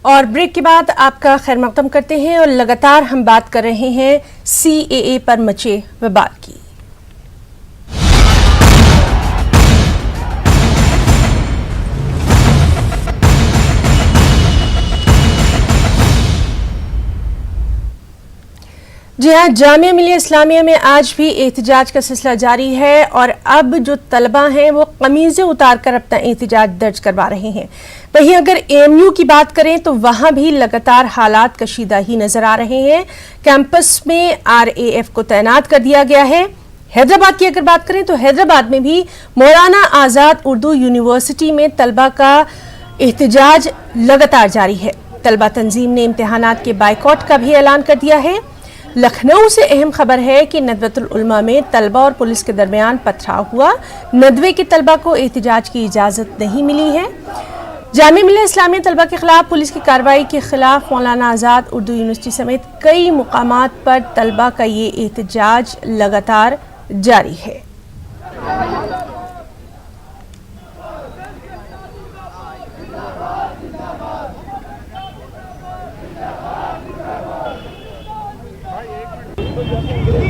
और ब्रेक के बाद आपका खैर मकदम करते हैं और लगातार हम बात कर रहे हैं CAA पर मचे विवाद की। जी हाँ, जामिया मिलिया इस्लामिया में आज भी एहतजाज का सिलसिला जारी है और अब जो तलबा हैं वो कमीजें उतार कर अपना एहतजाज दर्ज करवा रहे हैं। वहीं अगर AMU की बात करें तो वहां भी लगातार हालात कशीदा ही नजर आ रहे हैं। कैंपस में RAF को तैनात कर दिया गया है। हैदराबाद की अगर बात करें तो हैदराबाद में भी मौलाना आजाद उर्दू यूनिवर्सिटी में तलबा का एहतजाज लगातार जारी है। तलबा तंजीम ने इम्तिहानात के बाइकॉट का भी ऐलान कर दिया है। लखनऊ से अहम खबर है कि नदवतुल उलमा में तलबा और पुलिस के दरमियान पथराव हुआ। नदवे के तलबा को एहतजाज की इजाजत नहीं मिली है। जामिया मिलिया इस्लामिया तलबा के खिलाफ पुलिस की कार्रवाई के खिलाफ मौलाना आजाद उर्दू यूनिवर्सिटी समेत कई मुकामात पर तलबा का ये एहतजाज लगातार जारी है।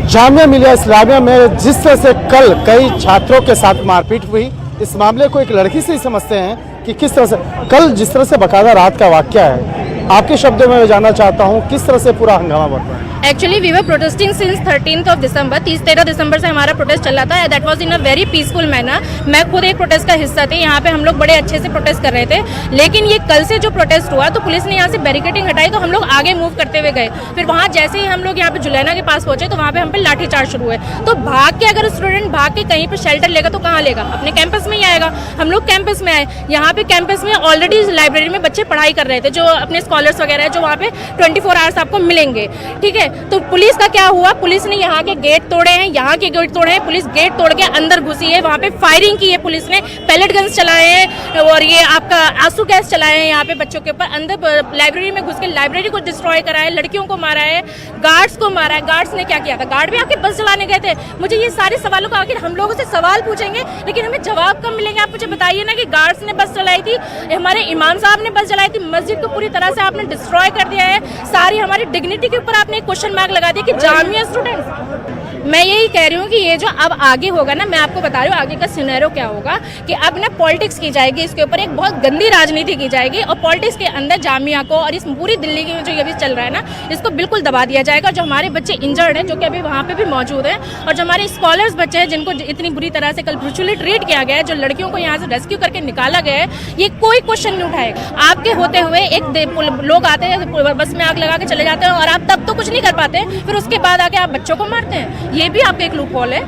जामिया मिलिया इस्लामिया में जिस तरह से कल कई छात्रों के साथ मारपीट हुई, इस मामले को एक लड़की से ही समझते हैं कि किस तरह से कल जिस तरह से बकायदा रात का वाकया है। आपके शब्दों में मैं जानना चाहता हूं किस तरह से पूरा हंगामा बढ़ रहा है। Actually we were protesting since 13th of December, 13 दिसंबर से हमारा प्रोटेस्ट चल रहा था। That was in a very peaceful manner. मैं खुद एक प्रोटेस्ट का हिस्सा थी। यहाँ पे हम लोग बड़े अच्छे से प्रोटेस्ट कर रहे थे, लेकिन ये कल से जो प्रोटेस्ट हुआ तो पुलिस ने यहाँ से बैरिकेडिंग हटाई तो हम लोग आगे मूव करते हुए गए। फिर वहाँ जैसे ही हम लोग यहाँ पे जुलैना के पास पहुंचे तो वहाँ पे हम पे लाठीचार्ज शुरू हुए। तो भाग के अगर स्टूडेंट भाग के कहीं पे शेल्टर लेगा तो कहाँ लेगा? अपने कैंपस में ही आएगा। हम लोग कैंपस में आए। यहाँ पे कैंपस में ऑलरेडी लाइब्रेरी में बच्चे पढ़ाई कर रहे थे, जो अपने स्कॉलर्स वगैरह है, जो वहाँ पे 24 आवर्स आपको मिलेंगे। ठीक है, तो पुलिस का क्या हुआ? पुलिस ने यहाँ के गेट तोड़े हैं, यहाँ के गेट तोड़े हैं। पुलिस गेट तोड़ के अंदर घुसी है, वहाँ पे फायरिंग की है पुलिस ने, पैलेट गन्स चलाए हैं और ये आपका आंसू गैस चलाए हैं यहाँ पे बच्चों के ऊपर। अंदर लाइब्रेरी में घुस के लाइब्रेरी को डिस्ट्रॉय करा है, लड़कियों को मारा है, गार्ड्स को मारा है। गार्ड्स ने क्या किया था? गार्ड भी आके बस चलाने गए थे। मुझे ये सारे सवालों का आखिर हम लोगों से सवाल पूछेंगे लेकिन हमें जवाब कब मिलेंगे? आप मुझे बताइए ना कि गार्ड्स ने बस चलाई थी, हमारे इमाम साहब ने बस चलाई थी, मस्जिद को पूरी तरह से आपने डिस्ट्रॉय कर दिया है। सारी हमारी डिग्निटी के ऊपर आपने एक क्वेश्चन मार्क लगा दिया कि जामिया स्टूडेंट। मैं यही कह रही हूँ कि ये जो अब आगे होगा ना, मैं आपको बता रही हूँ आगे का सिनेरियो क्या होगा कि अब ना पॉलिटिक्स की जाएगी, इसके ऊपर एक बहुत गंदी राजनीति की जाएगी और पॉलिटिक्स के अंदर जामिया को और इस पूरी दिल्ली की जो अभी चल रहा है ना, इसको बिल्कुल दबा दिया जाएगा। जो हमारे बच्चे इंजर्ड हैं, जो कि अभी वहाँ पे भी मौजूद हैं, और जो हमारे स्कॉलर्स बच्चे हैं जिनको इतनी बुरी तरह से कल ब्रूटली ट्रीट किया गया है, जो लड़कियों को यहाँ से रेस्क्यू करके निकाला गया है, ये कोई क्वेश्चन नहीं उठाएगा। आपके होते हुए एक लोग आते हैं बस में आग लगा के चले जाते हैं और आप तब तो कुछ नहीं कर पाते, फिर उसके बाद आके आप बच्चों को मारते हैं। ये भी आपका एक लूप होल है।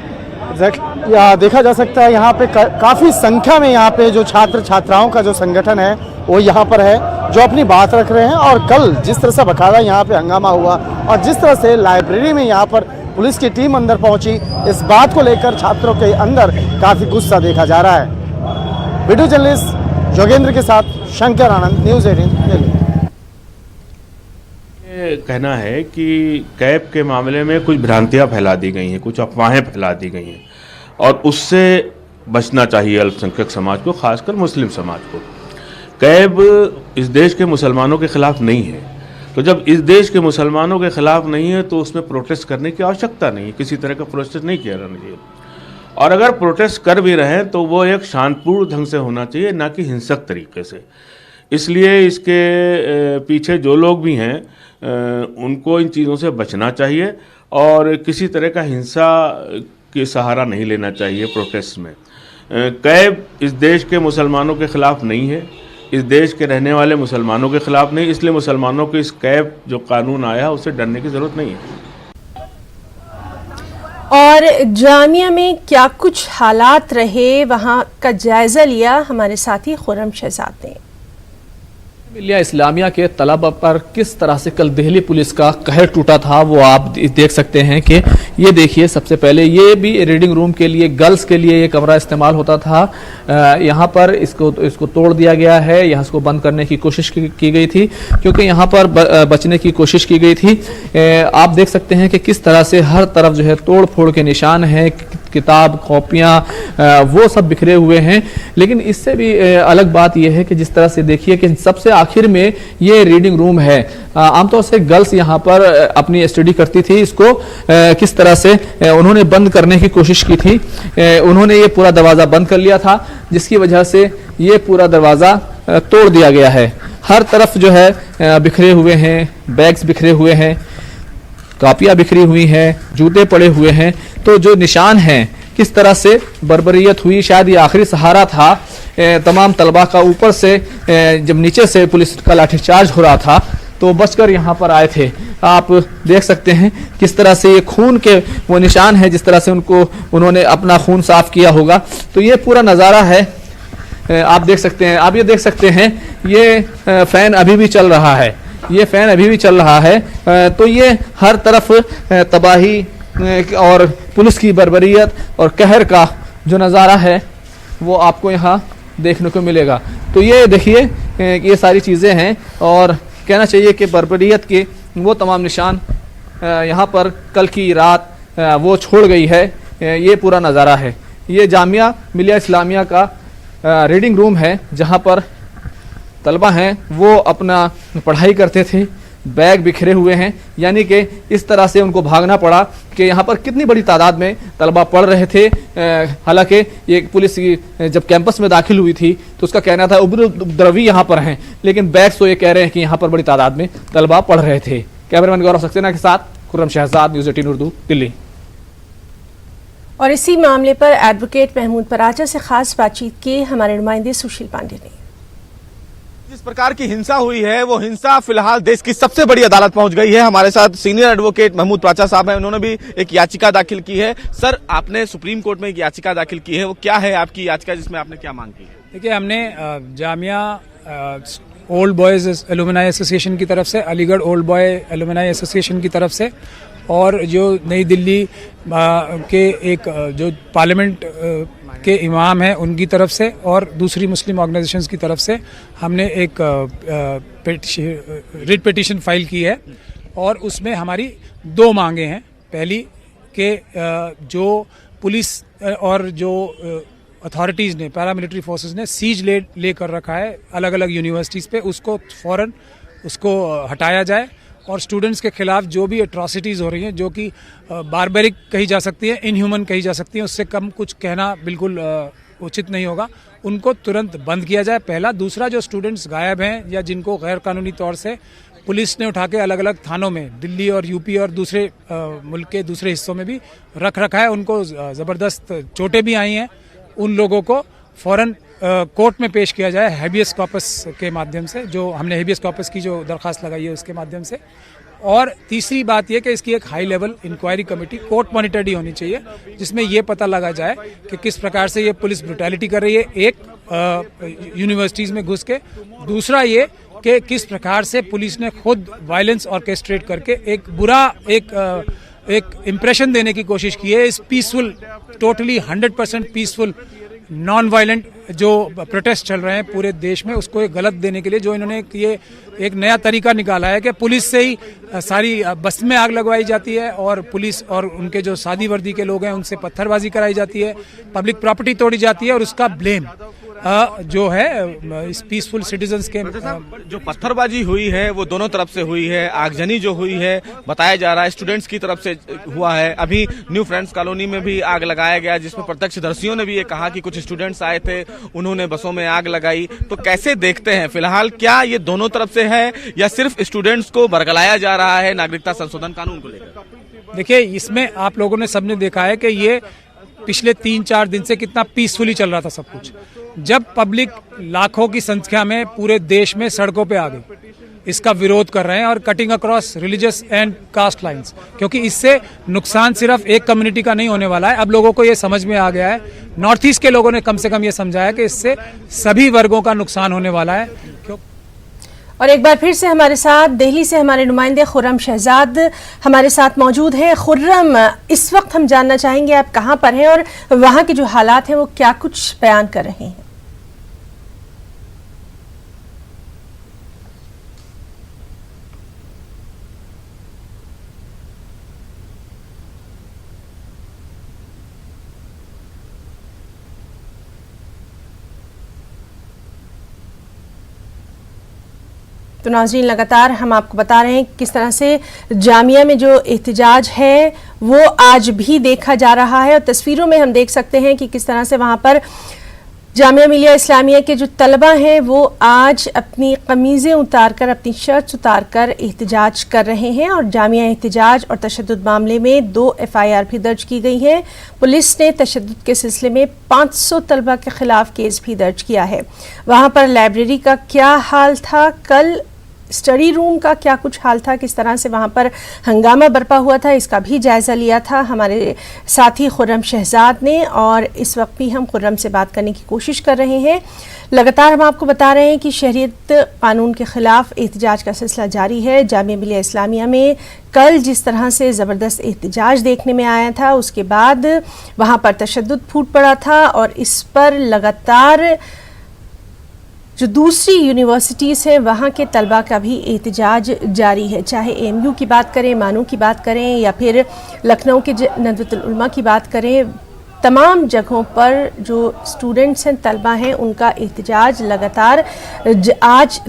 देखा जा सकता है यहाँ पे काफी संख्या में यहाँ पे जो छात्र छात्राओं का जो संगठन है वो यहाँ पर है, जो अपनी बात रख रहे हैं। और कल जिस तरह से बकायदा यहाँ पे हंगामा हुआ और जिस तरह से लाइब्रेरी में यहाँ पर पुलिस की टीम अंदर पहुंची, इस बात को लेकर छात्रों के अंदर काफी गुस्सा देखा जा रहा है। वीडियो जर्नलिस्ट जोगेंद्र के साथ शंकर आनंद, न्यूज़ 18 दिल्ली। कहना है कि कैब के मामले में कुछ भ्रांतियां फैला दी गई हैं, कुछ अफवाहें फैला दी गई हैं और उससे बचना चाहिए अल्पसंख्यक समाज को, खासकर मुस्लिम समाज को। कैब इस देश के मुसलमानों के खिलाफ नहीं है, तो जब इस देश के मुसलमानों के खिलाफ नहीं है तो उसमें प्रोटेस्ट करने की आवश्यकता नहीं है। किसी तरह का प्रोटेस्ट नहीं किया जाना चाहिए, और अगर प्रोटेस्ट कर भी रहे हैं तो वो एक शांतिपूर्ण ढंग से होना चाहिए, ना कि हिंसक तरीके से। इसलिए इसके पीछे जो लोग भी हैं उनको इन चीज़ों से बचना चाहिए और किसी तरह का हिंसा के सहारा नहीं लेना चाहिए प्रोटेस्ट में। कैब इस देश के मुसलमानों के ख़िलाफ़ नहीं है, इस देश के रहने वाले मुसलमानों के ख़िलाफ़ नहीं, इसलिए मुसलमानों को इस कैब जो कानून आया उससे डरने की ज़रूरत नहीं है। और जामिया में क्या कुछ हालात रहे, वहाँ का जायज़ा लिया हमारे साथी खुर्रम शहजाद ने। मिलिया इस्लामिया के तलबा पर किस तरह से कल दिल्ली पुलिस का कहर टूटा था वो आप देख सकते हैं कि ये देखिए, सबसे पहले ये भी रीडिंग रूम के लिए गर्ल्स के लिए ये कमरा इस्तेमाल होता था। यहाँ पर इसको तोड़ दिया गया है, यहाँ इसको बंद करने की कोशिश की गई थी क्योंकि यहाँ पर बचने की कोशिश की गई थी। आप देख सकते हैं कि किस तरह से हर तरफ जो है तोड़ फोड़ के निशान हैं, किताब कॉपियाँ वो सब बिखरे हुए हैं। लेकिन इससे भी अलग बात यह है कि जिस तरह से देखिए कि सबसे आखिर में ये रीडिंग रूम है। आमतौर से गर्ल्स यहाँ पर अपनी स्टडी करती थी, इसको किस तरह से उन्होंने बंद करने की कोशिश की थी। उन्होंने ये पूरा दरवाज़ा बंद कर लिया था, जिसकी वजह से ये पूरा दरवाज़ा तोड़ दिया गया है। हर तरफ जो है बिखरे हुए हैं, बैग्स बिखरे हुए हैं, कापियाँ बिखरी हुई हैं, जूते पड़े हुए हैं। तो जो निशान हैं किस तरह से बर्बरियत हुई, शायद ये आखिरी सहारा था तमाम तलबा का। ऊपर से जब नीचे से पुलिस का लाठीचार्ज हो रहा था तो बचकर यहाँ पर आए थे। आप देख सकते हैं किस तरह से ये खून के वो निशान है, जिस तरह से उन्होंने अपना खून साफ किया होगा। तो ये पूरा नज़ारा है, आप देख सकते हैं। आप ये देख सकते हैं ये फैन अभी भी चल रहा है, ये फैन अभी भी चल रहा है। तो ये हर तरफ तबाही और पुलिस की बर्बरियत और कहर का जो नज़ारा है वो आपको यहाँ देखने को मिलेगा। तो ये देखिए ये सारी चीज़ें हैं और कहना चाहिए कि बर्बरियत के वो तमाम निशान यहाँ पर कल की रात वो छोड़ गई है। ये पूरा नज़ारा है। ये जामिया मिलिया इस्लामिया का रीडिंग रूम है, जहाँ पर तलबा हैं वो अपना पढ़ाई करते थे। बैग बिखरे हुए हैं, यानी कि इस तरह से उनको भागना पड़ा कि यहाँ पर कितनी बड़ी तादाद में तलबा पढ़ रहे थे। हालांकि ये पुलिस जब कैंपस में दाखिल हुई थी तो उसका कहना था उपद्रवी यहाँ पर हैं, लेकिन बैग्स तो ये कह रहे हैं कि यहाँ पर बड़ी तादाद में तलबा पढ़ रहे थे। कैमरामैन गौरव सक्सेना के साथ खुर्रम शहजाद, न्यूज़ 18 उर्दू, दिल्ली। और इसी मामले पर एडवोकेट महमूद पराचा से खास बातचीत की हमारे नुमाइंदे सुशील पांडे ने। जिस प्रकार की हिंसा हुई है वो हिंसा फिलहाल देश की सबसे बड़ी अदालत पहुंच गई है। हमारे साथ सीनियर एडवोकेट महमूद पराचा साहब हैं, उन्होंने भी एक याचिका दाखिल की है। सर, आपने सुप्रीम कोर्ट में एक याचिका दाखिल की है, वो क्या है आपकी याचिका, जिसमें आपने क्या मांग की है? देखिए, हमने Jamia old boys alumni association की तरफ से, Aligarh old boy alumni association की तरफ से और जो नई दिल्ली के एक जो पार्लियामेंट के इमाम हैं उनकी तरफ से और दूसरी मुस्लिम ऑर्गेनाइजेशंस की तरफ से हमने एक रिट पिटीशन फाइल की है और उसमें हमारी दो मांगे हैं। पहली कि जो पुलिस और जो अथॉरिटीज़ ने, पैरामिलिट्री फोर्सेस ने सीज ले कर रखा है अलग अलग यूनिवर्सिटीज़ पे, उसको फ़ौरन उसको हटाया जाए और स्टूडेंट्स के खिलाफ जो भी एट्रॉसिटीज़ हो रही हैं, जो कि बारबेरिक कही जा सकती है, इनह्यूमन कही जा सकती है, उससे कम कुछ कहना बिल्कुल उचित नहीं होगा, उनको तुरंत बंद किया जाए। पहला। दूसरा, जो स्टूडेंट्स गायब हैं या जिनको गैर कानूनी तौर से पुलिस ने उठा के अलग अलग थानों में, दिल्ली और यूपी और दूसरे मुल्क के दूसरे हिस्सों में भी रख रखा है, उनको ज़बरदस्त चोटें भी आई हैं, उन लोगों को फ़ौरन कोर्ट में पेश किया जाए हैबियस कॉर्पस के माध्यम से, जो हमने हैबियस कॉर्पस की जो दरख्वास्त लगाई है उसके माध्यम से। और तीसरी बात यह कि इसकी एक high level inquiry committee court monitored ही होनी चाहिए, जिसमें यह पता लगा जाए कि किस प्रकार से ये पुलिस ब्रुटैलिटी कर रही है, एक यूनिवर्सिटीज़ में घुस के, दूसरा ये कि किस प्रकार से पुलिस ने खुद वायलेंस ऑर्केस्ट्रेट करके एक बुरा एक इम्प्रेशन देने की कोशिश की है इस peaceful, totally 100% peaceful non violent जो प्रोटेस्ट चल रहे हैं पूरे देश में, उसको एक गलत देने के लिए जो इन्होंने ये एक नया तरीका निकाला है कि पुलिस से ही सारी बस में आग लगवाई जाती है और पुलिस और उनके जो सादी वर्दी के लोग हैं उनसे पत्थरबाजी कराई जाती है, पब्लिक प्रॉपर्टी तोड़ी जाती है और उसका ब्लेम जो है इस पीसफुल सिटीजन्स के। जो पत्थरबाजी हुई है वो दोनों तरफ से हुई है, आगजनी जो हुई है बताया जा रहा है स्टूडेंट्स की तरफ से हुआ है। अभी न्यू फ्रेंड्स कॉलोनी में भी आग लगाया गया, जिसमें प्रत्यक्षदर्शियों ने भी ये कहा कि कुछ स्टूडेंट्स आए थे, उन्होंने बसों में आग लगाई। तो कैसे देखते हैं फिलहाल, क्या ये दोनों तरफ से है या सिर्फ स्टूडेंट्स को बरगलाया जा रहा है नागरिकता संशोधन कानून को लेकर? देखिए, इसमें आप लोगों ने सबने देखा है कि ये पिछले 3-4 दिन से कितना पीसफुली चल रहा था सब कुछ। जब पब्लिक लाखों की संख्या में पूरे देश में सड़कों पे आ गई, इसका विरोध कर रहे हैं और cutting across religious and caste lines, क्योंकि इससे नुकसान सिर्फ एक कम्युनिटी का नहीं होने वाला है। अब लोगों को ये समझ में आ गया है, नॉर्थ ईस्ट के लोगों ने कम से कम ये समझा है कि इससे सभी वर्गों का नुकसान होने वाला है। और एक बार फिर से हमारे साथ दिल्ली से हमारे नुमाइंदे खुर्रम शहजाद हमारे साथ मौजूद हैं। खुर्रम, इस वक्त हम जानना चाहेंगे आप कहां पर हैं और वहां के जो हालात हैं वो क्या कुछ बयान कर रहे हैं? तो नाज़रीन, लगातार हम आपको बता रहे हैं किस तरह से जामिया में जो एहतजाज है वो आज भी देखा जा रहा है और तस्वीरों में हम देख सकते हैं कि किस तरह से वहां पर जामिया मिलिया इस्लामिया के जो तलबा हैं वो आज अपनी कमीज़ें उतारकर, अपनी शर्ट्स उतारकर एहतजाज कर रहे हैं और जामिया एहतजाज और तशद्दुद मामले में 2 FIR भी दर्ज की गई हैं। पुलिस ने तशद्दुद के सिलसिले में 500 तलबा के खिलाफ केस भी दर्ज किया है। वहाँ पर लाइब्रेरी का क्या हाल था, कल स्टडी रूम का क्या कुछ हाल था, किस तरह से वहाँ पर हंगामा बरपा हुआ था, इसका भी जायज़ा लिया था हमारे साथी खुर्रम शहजाद ने और इस वक्त भी हम खुर्रम से बात करने की कोशिश कर रहे हैं। लगातार हम आपको बता रहे हैं कि शरीयत कानून के ख़िलाफ़ एहतजाज का सिलसिला जारी है। जामिया मिलिया इस्लामिया में कल जिस तरह से ज़बरदस्त एहतजाज देखने में आया था उसके बाद वहाँ पर तशद्दुद फूट पड़ा था और इस पर लगातार जो दूसरी यूनिवर्सिटीज़ हैं वहाँ के तलबा का भी एहतजाज जारी है, चाहे AMU की बात करें, मानू की बात करें या फिर लखनऊ के नदवतुल उलमा की बात करें। तमाम जगहों पर जो स्टूडेंट्स हैं, तलबा हैं, उनका एहतजाज लगातार आज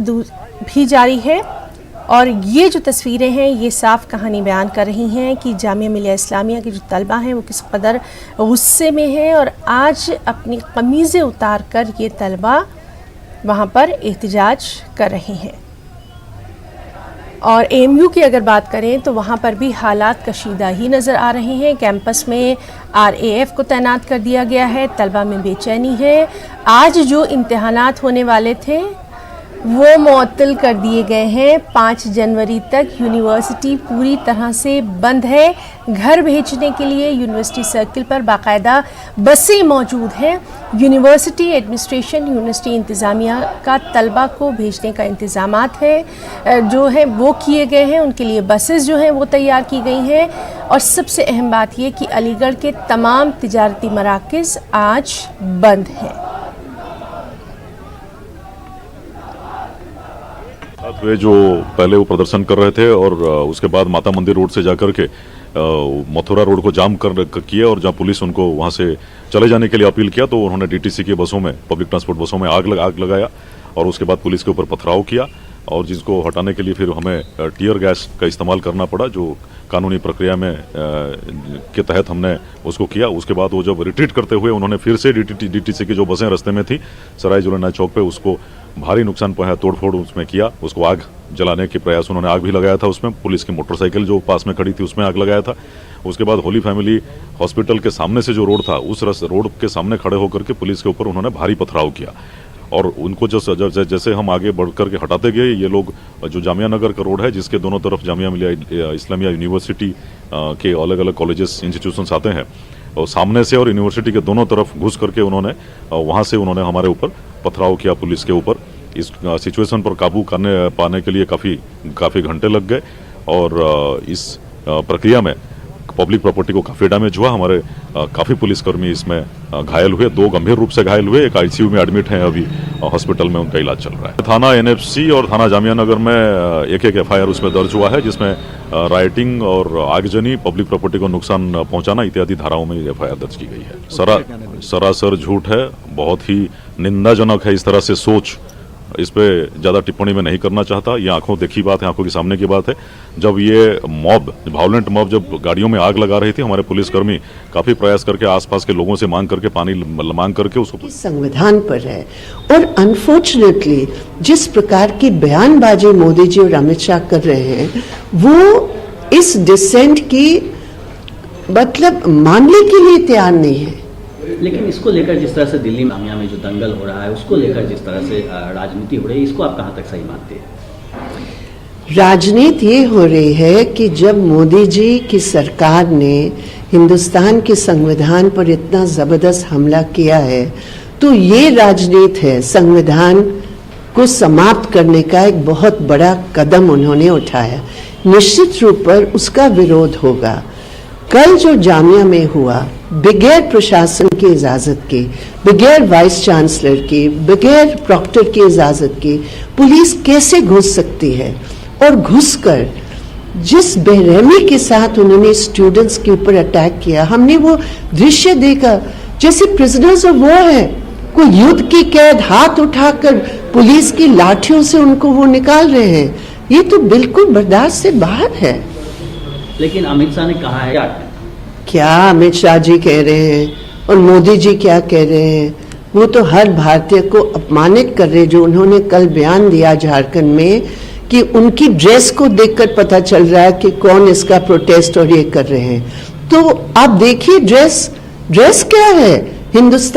भी जारी है और ये जो तस्वीरें हैं ये साफ कहानी बयान कर रही हैं कि जामिया मिलिया इस्लामिया के जो तलबा हैं वो किस कदर गुस्से में हैं और आज अपनी कमीज़ें उतार कर ये तलबा वहाँ पर एहतजाज कर रहे हैं। और AMU की अगर बात करें तो वहाँ पर भी हालात कशीदा ही नज़र आ रहे हैं। कैंपस में RAF को तैनात कर दिया गया है, तलबा में बेचैनी है। आज जो इम्तिहानात होने वाले थे वो मुअत्तल कर दिए गए हैं। 5 जनवरी तक यूनिवर्सिटी पूरी तरह से बंद है। घर भेजने के लिए यूनिवर्सिटी सर्किल पर बाकायदा बसें मौजूद हैं। यूनिवर्सिटी एडमिनिस्ट्रेशन, यूनिवर्सिटी इंतज़ामिया का तलबा को भेजने का इंतज़ामात है जो है वो किए गए हैं। उनके लिए बसेस जो हैं वो तैयार की गई हैं और सबसे अहम बात ये कि अलीगढ़ के तमाम तिजारती मराकज़ आज बंद हैं। वे जो पहले वो प्रदर्शन कर रहे थे और उसके बाद माता मंदिर रोड से जाकर के मथुरा रोड को जाम कर किया और जहां पुलिस उनको वहां से चले जाने के लिए अपील किया तो उन्होंने DTC की बसों में, पब्लिक ट्रांसपोर्ट बसों में आग लगाया और उसके बाद पुलिस के ऊपर पथराव किया और जिसको हटाने के लिए फिर हमें टीयर गैस का इस्तेमाल करना पड़ा जो कानूनी प्रक्रिया में के तहत हमने उसको किया। उसके बाद वो जब रिट्रीट करते हुए उन्होंने फिर से DTC की जो बसें रास्ते में थी सराय जुलना चौक पे उसको भारी नुकसान पहुंचा, तोड़फोड़ उसमें किया, उसको आग जलाने के प्रयास, उन्होंने आग भी लगाया था उसमें। पुलिस की मोटरसाइकिल जो पास में खड़ी थी उसमें आग लगाया था। उसके बाद होली फैमिली हॉस्पिटल के सामने से जो रोड था उस रोड के सामने खड़े होकर के पुलिस के ऊपर उन्होंने भारी पथराव किया और उनको जैसे हम आगे बढ़ करके हटाते गए ये लोग जो जामिया नगर का रोड है जिसके दोनों तरफ जामिया मिलिया इस्लामिया यूनिवर्सिटी के अलग अलग कॉलेजेस इंस्टीट्यूशंस आते हैं और सामने से और यूनिवर्सिटी के दोनों तरफ घुस करके उन्होंने वहाँ से उन्होंने हमारे ऊपर पथराव किया पुलिस के ऊपर। इस सिचुएशन पर काबू पाने के लिए काफ़ी घंटे लग गए और इस प्रक्रिया में पब्लिक प्रॉपर्टी को काफ़ी डैमेज हुआ। हमारे काफ़ी पुलिसकर्मी इसमें घायल हुए, 2 गंभीर रूप से घायल हुए, एक ICU में एडमिट हैं, अभी हॉस्पिटल में उनका इलाज चल रहा है। थाना NFC और थाना जामिया नगर में एक FIR उसमें दर्ज हुआ है जिसमें राइटिंग और आगजनी, पब्लिक प्रॉपर्टी को नुकसान पहुंचाना इत्यादि धाराओं में FIR दर्ज की गई है। सरासर झूठ है, बहुत ही निंदाजनक है इस तरह से सोच। इस पे ज़्यादा टिप्पणी में नहीं करना चाहता। ये आंखों देखी बात है, आंखों के सामने की बात है। जब ये मॉब, वायलेंट मॉब जब गाड़ियों में आग लगा रही थी, हमारे पुलिसकर्मी काफ़ी प्रयास करके आसपास के लोगों से मांग करके पानी मांग करके उसको संविधान पर है। और अनफॉर्चुनेटली जिस प्रकार की बयानबाजी मोदी जी और अमित शाह कर रहे हैं वो इस डिसेंट की मतलब मानने के लिए तैयार नहीं है। लेकिन इसको लेकर जिस तरह से दिल्ली जामिया में जो दंगल हो रहा है उसको लेकर जिस तरह से राजनीति हो रही है, इसको आप कहाँ तक सही मानते हैं? राजनीति ये हो रही है कि जब मोदी जी की सरकार ने हिंदुस्तान के संविधान पर इतना जबरदस्त हमला किया है तो ये राजनीति है, संविधान को समाप्त करने का एक बहुत बड़ा कदम उन्होंने उठाया। निश्चित रूप पर उसका विरोध होगा। कल जो जामिया में हुआ बगैर प्रशासन की इजाजत के, बगैर वाइस चांसलर की, बगैर प्रॉक्टर की इजाजत के पुलिस कैसे घुस सकती है? और घुसकर जिस बेरहमी के साथ उन्होंने स्टूडेंट्स के ऊपर अटैक किया, हमने वो दृश्य देखा जैसे प्रिजनर्स ऑफ वॉर है। कोई युद्ध की कैद हाथ उठाकर पुलिस की लाठियों से उनको वो निकाल रहे हैं, ये तो बिल्कुल बर्दाश्त से बाहर है। लेकिन अमित शाह ने कहा है क्या अमित शाह जी कह रहे हैं और मोदी जी क्या कह रहे हैं, वो तो हर भारतीय को अपमानित कर रहे। जो उन्होंने कल बयान दिया झारखंड में कि उनकी ड्रेस को देखकर पता चल रहा है कि कौन इसका प्रोटेस्ट और ये कर रहे हैं। तो आप देखिए ड्रेस क्या है, हिंदुस्तान